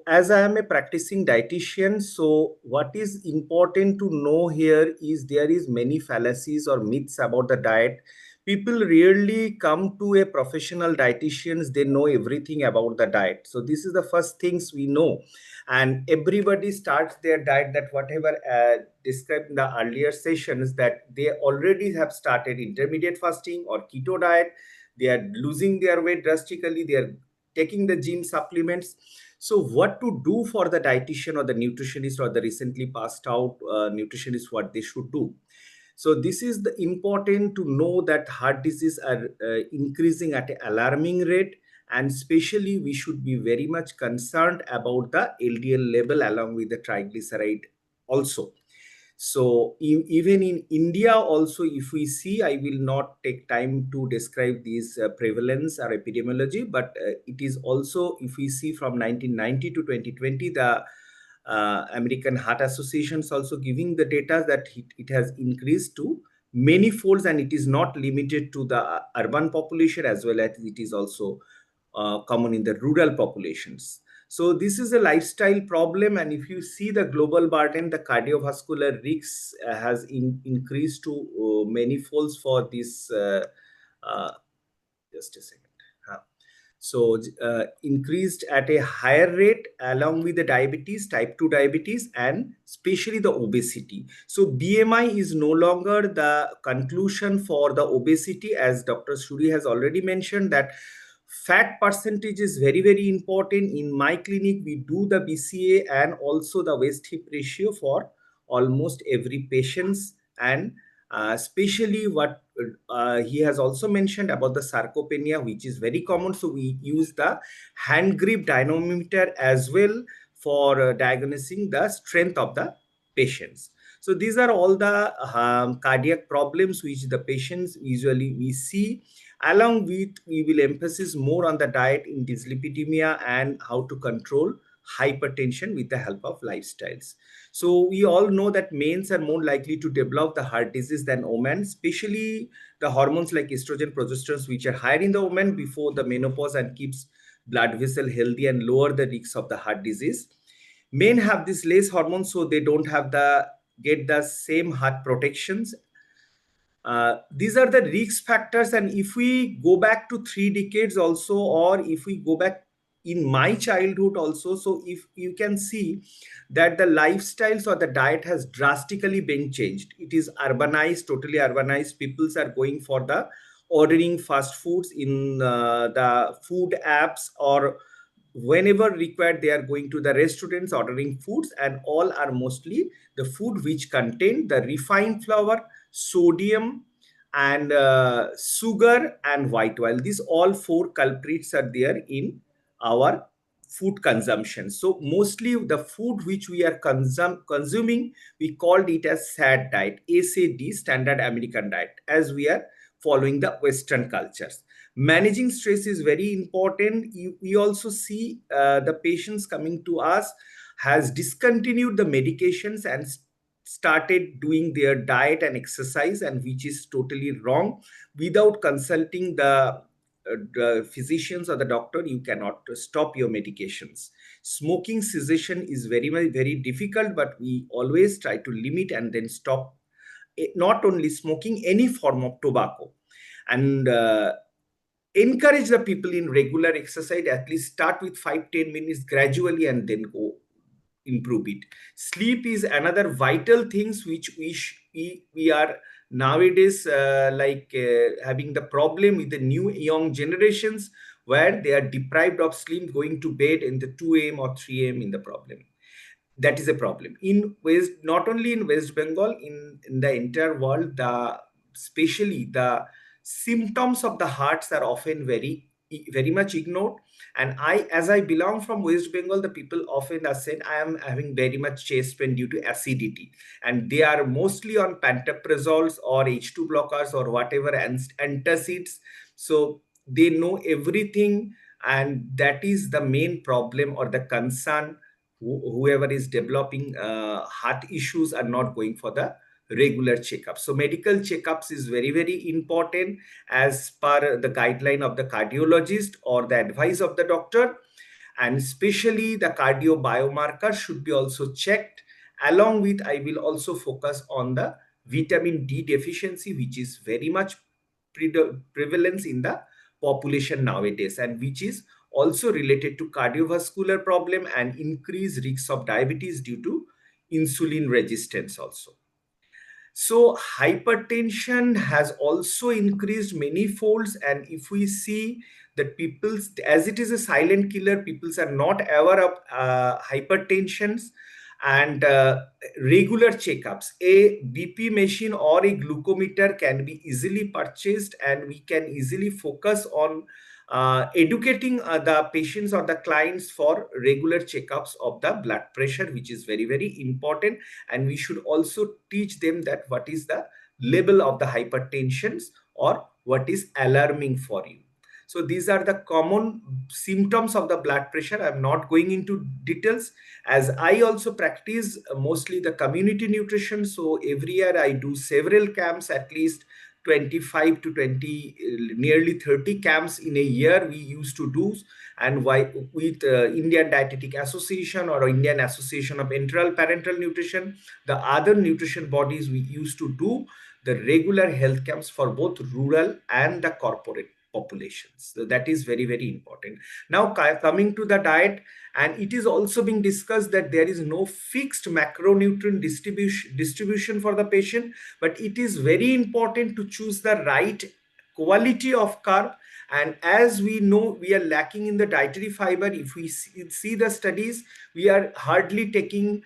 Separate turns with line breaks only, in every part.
As I am a practicing dietitian, so what is important to know here is there is many fallacies or myths about the diet. People rarely come to a professional dietitians, they know everything about the diet. So this is the first things we know. And everybody starts their diet that whatever described in the earlier sessions, that they already have started intermediate fasting or keto diet. They are losing their weight drastically. They are taking the gym supplements. So what to do for the dietitian or the nutritionist or the recently passed out nutritionist, what they should do? So this is the important to know that heart disease are increasing at an alarming rate, and especially we should be very much concerned about the LDL level along with the triglyceride also. So even in India also, if we see, I will not take time to describe these prevalence or epidemiology, but it is also, if we see from 1990 to 2020, the American Heart Association is also giving the data that it has increased to many folds, and it is not limited to the urban population, as well as it is also common in the rural populations. So this is a lifestyle problem, and if you see the global burden, the cardiovascular risks has increased to many folds for this. Uh, just a second. Huh. So increased at a higher rate along with the diabetes, type 2 diabetes, and especially the obesity. So BMI is no longer the conclusion for the obesity, as Dr. Shuri has already mentioned that fat percentage is very, very important. In my clinic, we do the BCA and also the waist hip ratio for almost every patients, and especially what he has also mentioned about the sarcopenia, which is very common. So we use the hand grip dynamometer as well for diagnosing the strength of the patients. So these are all the cardiac problems which the patients usually we see. Along with, we will emphasis more on the diet in dyslipidemia and how to control hypertension with the help of lifestyles. So we all know that males are more likely to develop the heart disease than women, especially the hormones like estrogen, progesterone, which are higher in the woman before the menopause and keeps blood vessel healthy and lower the risk of the heart disease. Men have this less hormones, so they don't have the get the same heart protections. These are the risk factors, and if we go back to 3 decades also, or if we go back in my childhood also, so if you can see that the lifestyles or the diet has drastically been changed. It is urbanized, totally urbanized. Peoples are going for the ordering fast foods in the food apps, or whenever required they are going to the restaurants ordering foods, and all are mostly the food which contain the refined flour, sodium, and sugar and white oil. These all four culprits are there in our food consumption. So mostly the food which we are consuming, we called it as SAD diet, SAD, standard American diet, as we are following the Western cultures. Managing stress is very important. We also see the patients coming to us has discontinued the medications and started doing their diet and exercise, and which is totally wrong. Without consulting the physicians or the doctor, you cannot stop your medications. Smoking cessation is very, very, very difficult, but we always try to limit and then stop not only smoking, any form of tobacco. And encourage the people in regular exercise, at least start with 5-10 minutes gradually and then go improve it. Sleep is another vital things which we are nowadays having the problem with the new young generations, where they are deprived of sleep, going to bed in the 2 a.m. or 3 a.m. in the problem. That is a problem in West, not only in West Bengal, in the entire world. The especially the symptoms of the hearts are often very, very much ignored. And as I belong from West Bengal, the people often are saying I am having very much chest pain due to acidity, and they are mostly on pantoprazoles or H2 blockers or whatever antacids. So they know everything, and that is the main problem or the concern. Whoever is developing heart issues are not going for the regular checkups. So medical checkups is very, very important as per the guideline of the cardiologist or the advice of the doctor. and especially the cardio biomarker should be also checked. Along with, I will also focus on the vitamin D deficiency, which is very much prevalence in the population nowadays, and which is also related to cardiovascular problem and increased risk of diabetes due to insulin resistance also. So hypertension has also increased many folds, and if we see that people, as it is a silent killer, people are not aware of hypertensions, and regular checkups. A BP machine or a glucometer can be easily purchased, and we can easily focus on educating the patients or the clients for regular checkups of the blood pressure, which is very, very important. And we should also teach them that what is the level of the hypertensions or what is alarming for you. So these are the common symptoms of the blood pressure. I'm not going into details, as I also practice mostly the community nutrition. So every year I do several camps, at least 25 to 20, nearly 30 camps in a year we used to do. And why, with Indian Dietetic Association or Indian Association of Enteral Parental Nutrition, the other nutrition bodies, we used to do the regular health camps for both rural and the corporate populations. So that is very, very important. Now coming to the diet, and it is also being discussed that there is no fixed macronutrient distribution for the patient, but it is very important to choose the right quality of carb. And as we know, we are lacking in the dietary fiber. If we see the studies, we are hardly taking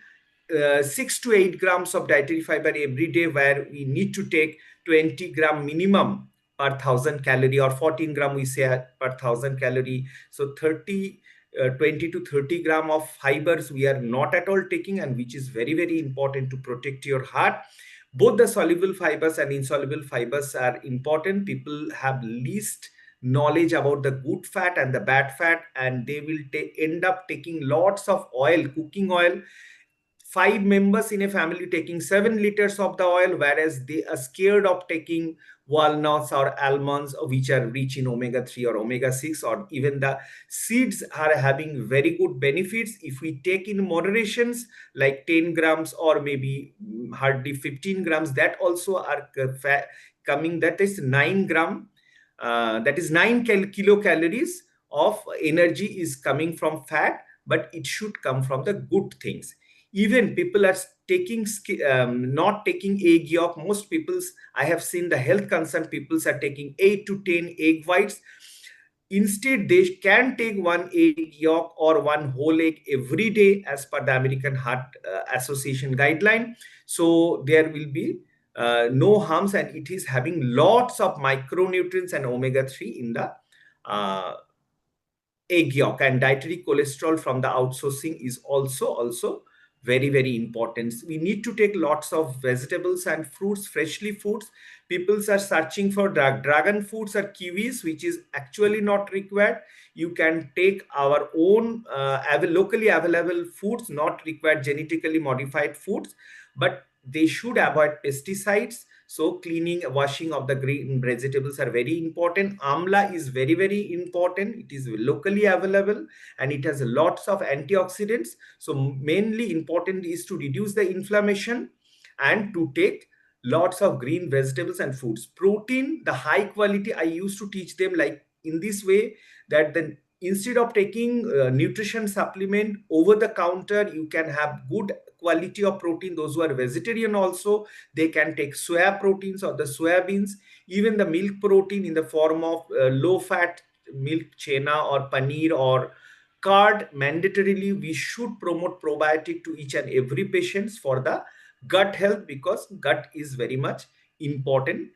6 to 8 grams of dietary fiber every day, where we need to take 20 gram minimum per 1,000 calorie, or 14 gram we say per 1,000 calorie. So 20 to 30 gram of fibers we are not at all taking, and which is very, very important to protect your heart. Both the soluble fibers and insoluble fibers are important. People have least knowledge about the good fat and the bad fat, and they will end up taking lots of oil, cooking oil. 5 members in a family taking 7 liters of the oil, whereas they are scared of taking walnuts or almonds, which are rich in omega-3 or omega-6, or even the seeds are having very good benefits. If we take in moderations like 10 grams or maybe hardly 15 grams, that also are coming, that is 9 gram, that is 9 kilocalories of energy is coming from fat, but it should come from the good things. Even people are taking not taking egg yolk. Most people's, I have seen the health concerned peoples are taking 8 to 10 egg whites. Instead, they can take one egg yolk or one whole egg every day as per the American Heart Association guideline. So there will be no harms, and it is having lots of micronutrients and omega-3 in the egg yolk. And dietary cholesterol from the outsourcing is also very, very important. We need to take lots of vegetables and fruits, freshly foods. People are searching for dragon fruits or kiwis, which is actually not required. You can take our own locally available foods, not required genetically modified foods, but they should avoid pesticides. So cleaning, washing of the green vegetables are very important. Amla is very, very important. It is locally available and it has lots of antioxidants. So mainly important is to reduce the inflammation and to take lots of green vegetables and foods. Protein, the high quality, I used to teach them like in this way, that then instead of taking nutrition supplement over the counter, you can have good quality of protein. Those who are vegetarian also, they can take soya proteins or the soya beans. Even the milk protein in the form of low fat milk chena or paneer or curd. Mandatorily we should promote probiotic to each and every patients for the gut health, because gut is very much important.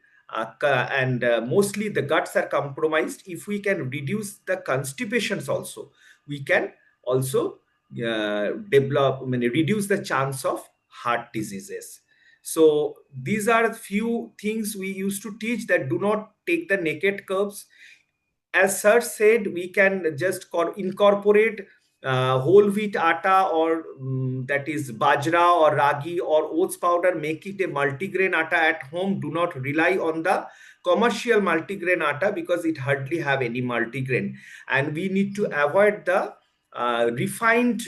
And mostly the guts are compromised. If we can reduce the constipations also, we can also reduce the chance of heart diseases. So these are a few things we used to teach, that do not take the naked carbs. As sir said, we can just incorporate whole wheat atta, or that is bajra or ragi or oats powder, make it a multigrain atta at home. Do not rely on the commercial multigrain atta, because it hardly have any multigrain. And we need to avoid the refined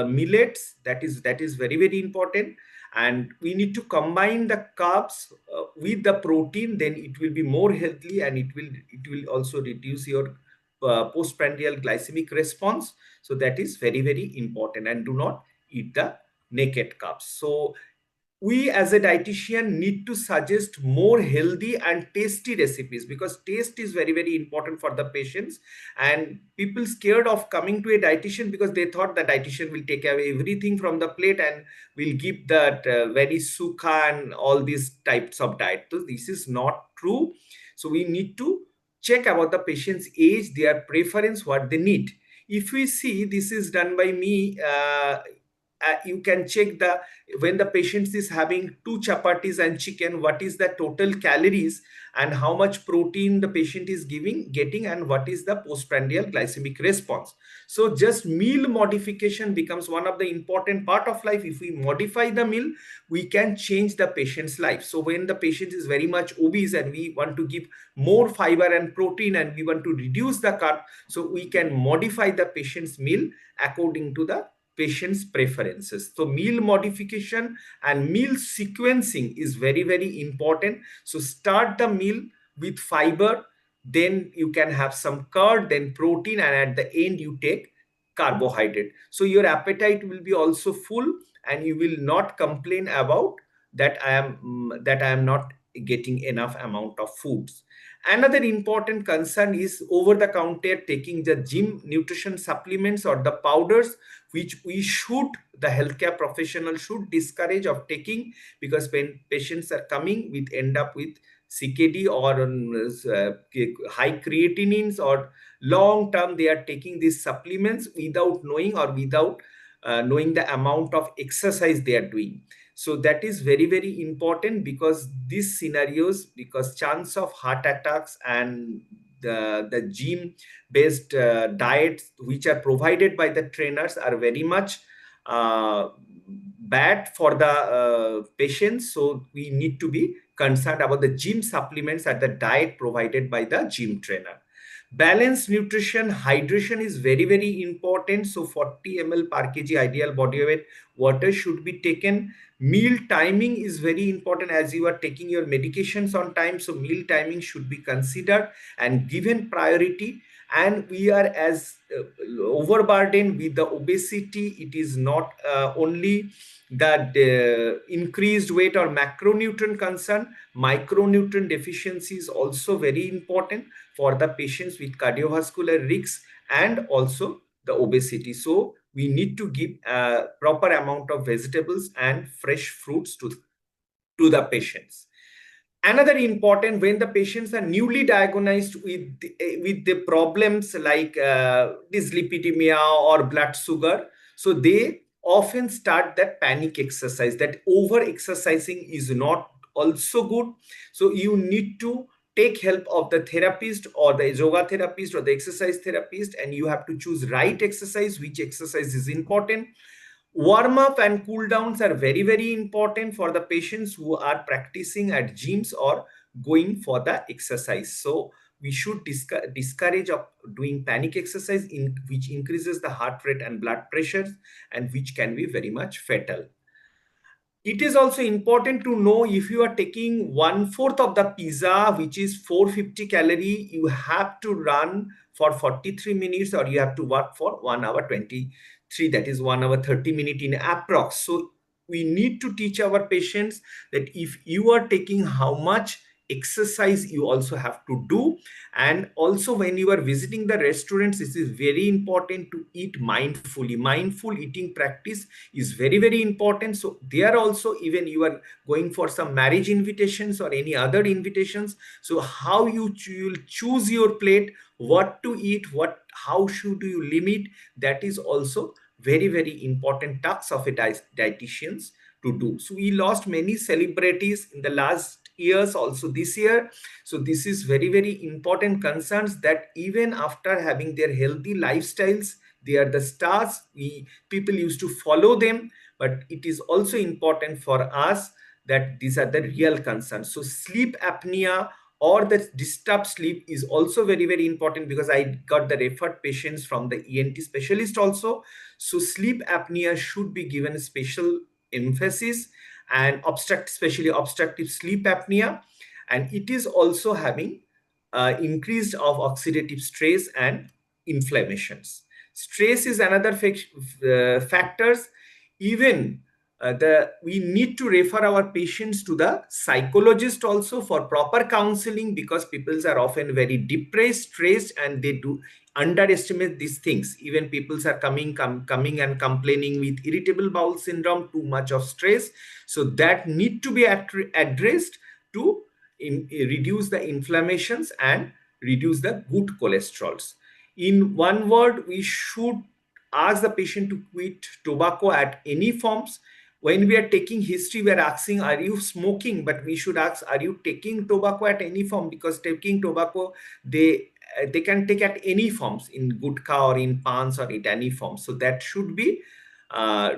millets. That is very important. And we need to combine the carbs with the protein, then it will be more healthy, and it will also reduce your postprandial glycemic response. So that is very important. And do not eat the naked carbs. So we as a dietitian need to suggest more healthy and tasty recipes, because taste is very important for the patients. And people scared of coming to a dietitian because they thought the dietitian will take away everything from the plate and will give that very sukha and all these types of diet. So this is not true. So we need to check about the patient's age, their preference, what they need. If we see, this is done by me, you can check the, when the patient is having 2 chapatis and chicken, what is the total calories and how much protein the patient is getting, and what is the postprandial glycemic response. So just meal modification becomes one of the important part of life. If we modify the meal, we can change the patient's life. So when the patient is very much obese and we want to give more fiber and protein and we want to reduce the carb, so we can modify the patient's meal according to the patient's preferences. So meal modification and meal sequencing is very important. So start the meal with fiber, then you can have some curd, then protein, and at the end you take carbohydrate. So your appetite will be also full, and you will not complain about that I am not getting enough amount of foods. Another important concern is over the counter taking the gym nutrition supplements or the powders, which the healthcare professional should discourage of taking, because when patients are coming with end up with CKD or high creatinines, or long term they are taking these supplements without knowing, or without knowing the amount of exercise they are doing. So that is very important, because these scenarios, because chance of heart attacks and the gym based diets which are provided by the trainers are very much bad for the patients. So we need to be concerned about the gym supplements and the diet provided by the gym trainer. Balanced nutrition, hydration is very important. So 40 ml per kg ideal body weight water should be taken. Meal timing is very important, as you are taking your medications on time. So meal timing should be considered and given priority. And we are as overburdened with the obesity. It is not only that increased weight or macronutrient concern, micronutrient deficiency is also very important for the patients with cardiovascular risks and also the obesity. So we need to give a proper amount of vegetables and fresh fruits to the patients. Another important, when the patients are newly diagnosed with the problems like dyslipidemia or blood sugar, so they often start that panic exercise. That over exercising is not also good. So you need to take help of the therapist or the yoga therapist or the exercise therapist, and you have to choose right exercise, which exercise is important. Warm up and cool downs are very important for the patients who are practicing at gyms or going for the exercise. So we should discourage of doing panic exercise, which increases the heart rate and blood pressures, and which can be very much fatal. It is also important to know, if you are taking 1/4 of the pizza, which is 450 calorie, you have to run for 43 minutes, or you have to work for 1 hour 23, that is 1 hour 30 minutes in approx. So we need to teach our patients that if you are taking how much exercise you also have to do. And also when you are visiting the restaurants, this is very important to eat mindfully. Mindful eating practice is very important. So there also, even you are going for some marriage invitations or any other invitations, so how you will choose your plate, what to eat, how should you limit, that is also very important task of a dietitians to do. So we lost many celebrities in the last years, also this year. So this is very important concerns, that even after having their healthy lifestyles, they are the stars. People used to follow them, but it is also important for us that these are the real concerns. So sleep apnea or the disturbed sleep is also very, very important, because I got the referred patients from the ENT specialist also. So sleep apnea should be given special emphasis, and especially obstructive sleep apnea, and it is also having increased of oxidative stress and inflammations. Stress is another factors. Even the we need to refer our patients to the psychologist also for proper counseling, because people are often very depressed, stressed, and they do underestimate these things. Even people are coming and complaining with irritable bowel syndrome, too much of stress. So that need to be addressed to reduce the inflammations and reduce the good cholesterols. In one word, we should ask the patient to quit tobacco at any forms. When we are taking history, we are asking, are you smoking? But we should ask, are you taking tobacco at any form? Because taking tobacco, they can take at any forms, in gutka or in pans or in any form. So that should be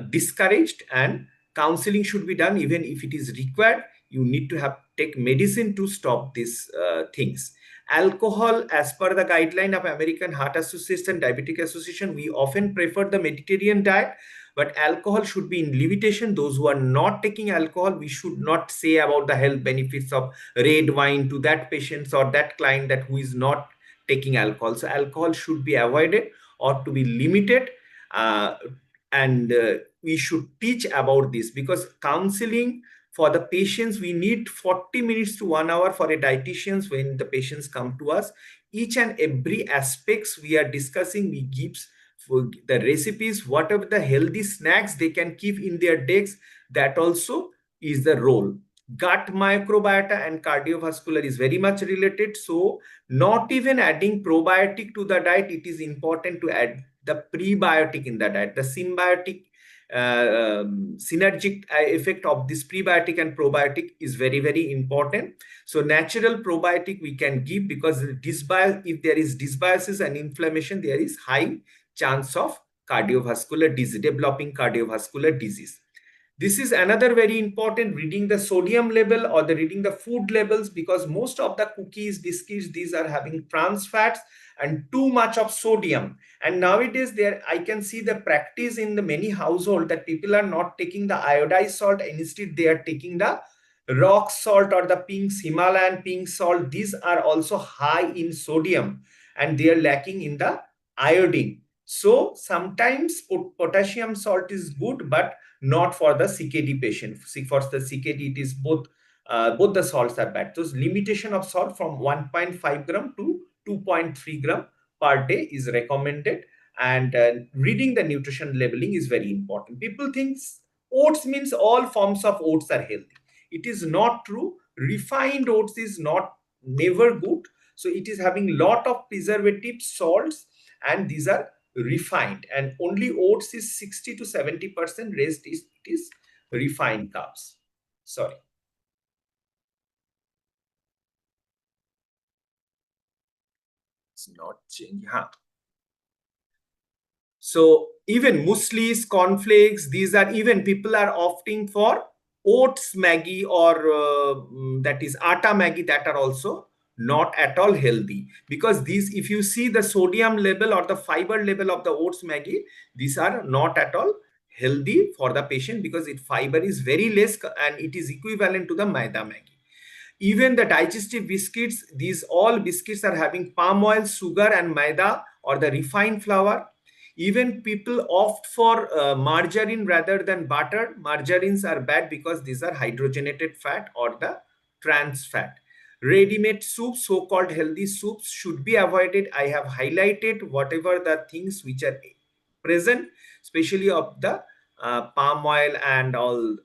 discouraged, and counseling should be done. Even if it is required, you need to have take medicine to stop these things. Alcohol, as per the guideline of American Heart Association, Diabetic Association, we often prefer the Mediterranean diet, but alcohol should be in limitation. Those who are not taking alcohol, we should not say about the health benefits of red wine to that patient or that client that who is not taking alcohol. So alcohol should be avoided or to be limited, uh, and we should teach about this, because counseling for the patients, we need 40 minutes to 1 hour for a dietitians. When the patients come to us, each and every aspects we are discussing, we gives for the recipes, whatever the healthy snacks they can keep in their decks, that also is the role. Gut microbiota and cardiovascular is very much related. So not even adding probiotic to the diet, it is important to add the prebiotic in the diet. The symbiotic synergic effect of this prebiotic and probiotic is very, very important. So natural probiotic we can give, because if there is dysbiosis and inflammation, there is high chance of cardiovascular disease, developing cardiovascular disease. This is another very important, reading the sodium level or the reading the food levels, because most of the cookies, biscuits, these are having trans fats and too much of sodium. And nowadays there I can see the practice in the many household that people are not taking the iodized salt, and instead they are taking the rock salt or the pink Himalayan pink salt. These are also high in sodium, and they are lacking in the iodine. So sometimes potassium salt is good, but not for the CKD patient. See, for the CKD, it is both the salts are bad. So limitation of salt from 1.5 gram to 2.3 gram per day is recommended. And reading the nutrition labeling is very important. People think oats means all forms of oats are healthy. It is not true. Refined oats is not never good. So it is having lot of preservative salts, and these are refined, and only oats is 60 to 70%, rest is it is refined carbs. Sorry, it's not changing. Huh. So even mueslis, cornflakes, these are, even people are opting for oats Maggie or that is atta Maggie, that are also not at all healthy, because these, if you see the sodium level or the fiber level of the oats Maggie, these are not at all healthy for the patient, because it fiber is very less and it is equivalent to the maida Maggie. Even the digestive biscuits, these all biscuits are having palm oil, sugar, and maida or the refined flour. Even people opt for margarine rather than butter. Margarines are bad because these are hydrogenated fat or the trans fat. Ready-made soups, so-called healthy soups, should be avoided. I have highlighted whatever the things which are present, especially of the palm oil and all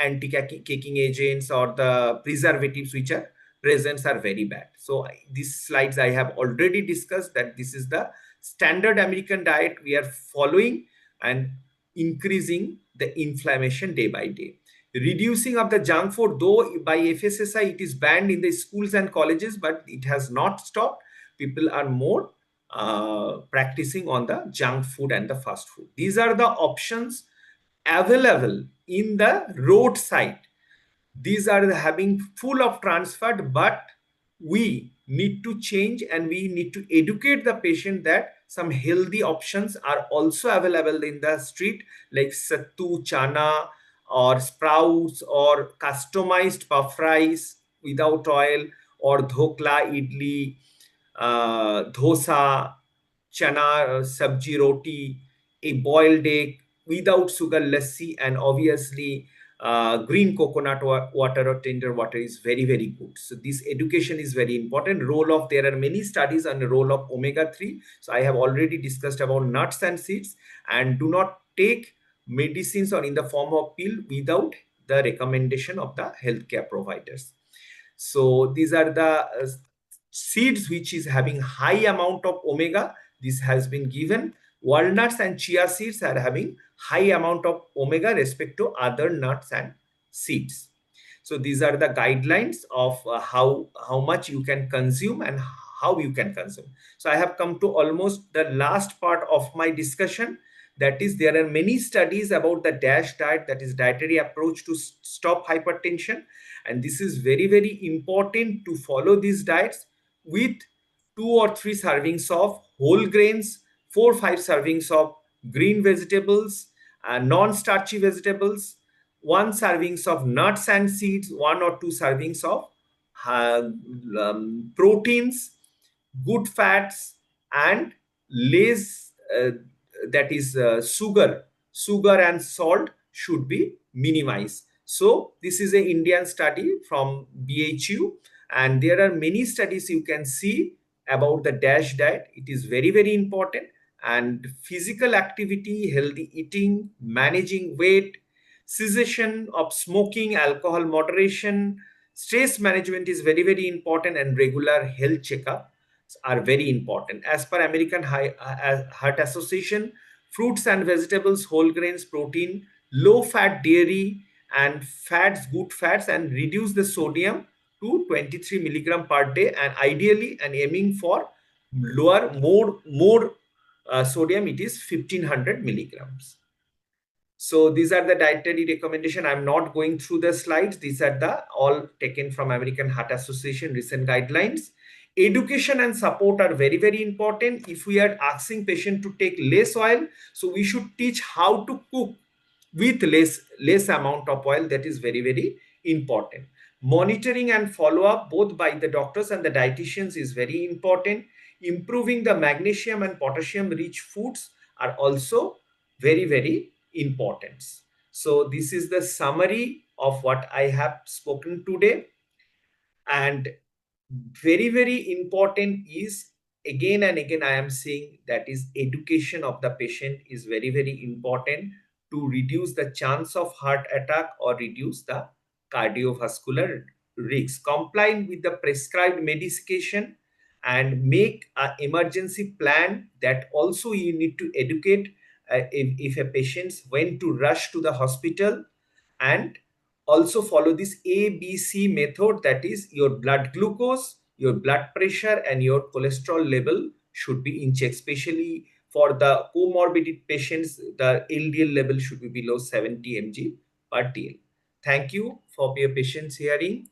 anti-caking agents or the preservatives which are present are very bad. So these slides I have already discussed, that this is the standard American diet we are following, and increasing the inflammation day by day. Reducing of the junk food, though by FSSI it is banned in the schools and colleges, but it has not stopped. People are more practicing on the junk food and the fast food. These are the options available in the roadside. These are having full of trans fat, but we need to change and we need to educate the patient that some healthy options are also available in the street, like sattu, chana, or sprouts, or customized puff rice without oil, or dhokla, idli, dosa, chana, sabji roti, a boiled egg without sugar lassi, and obviously green coconut water or tender water is very, very good. So this education is very important. Role of, there are many studies on the role of omega-3. So I have already discussed about nuts and seeds. And do not take medicines or in the form of pill without the recommendation of the healthcare providers. So these are the seeds which is having high amount of omega. This has been given. Walnuts and chia seeds are having high amount of omega respect to other nuts and seeds. So these are the guidelines of how much you can consume and how you can consume. So I have come to almost the last part of my discussion. That is, there are many studies about the DASH diet, that is dietary approach to stop hypertension. And this is very, very important to follow these diets with 2 or 3 servings of whole grains, 4 or 5 servings of green vegetables, non-starchy vegetables, 1 servings of nuts and seeds, 1 or 2 servings of uh, proteins, good fats, and less, that is sugar and salt should be minimized. So this is a Indian study from BHU, and there are many studies you can see about the DASH diet. It is very, very important. And physical activity, healthy eating, managing weight, cessation of smoking, alcohol moderation, stress management is very, very important, and regular health checkup are very important. As per American Heart Association, fruits and vegetables, whole grains, protein, low fat dairy and fats, good fats, and reduce the sodium to 23 milligram per day, and ideally and aiming for lower, more sodium, it is 1500 milligrams. So these are the dietary recommendation. I'm not going through the slides. These are the all taken from American Heart Association recent guidelines. Education and support are very, very important. If we are asking patient to take less oil, so we should teach how to cook with less amount of oil. That is very, very important. Monitoring and follow up both by the doctors and the dietitians is very important. Improving the magnesium and potassium rich foods are also very, very important. So this is the summary of what I have spoken today. And very, very important is, again and again I am saying, that is education of the patient is very, very important to reduce the chance of heart attack or reduce the cardiovascular risk. Comply with the prescribed medication and make an emergency plan. That also you need to educate if a patient when to rush to the hospital. And also follow this ABC method, that is your blood glucose, your blood pressure, and your cholesterol level should be in check. Especially for the comorbid patients, the LDL level should be below 70 mg per dl. Thank you for your patience hearing.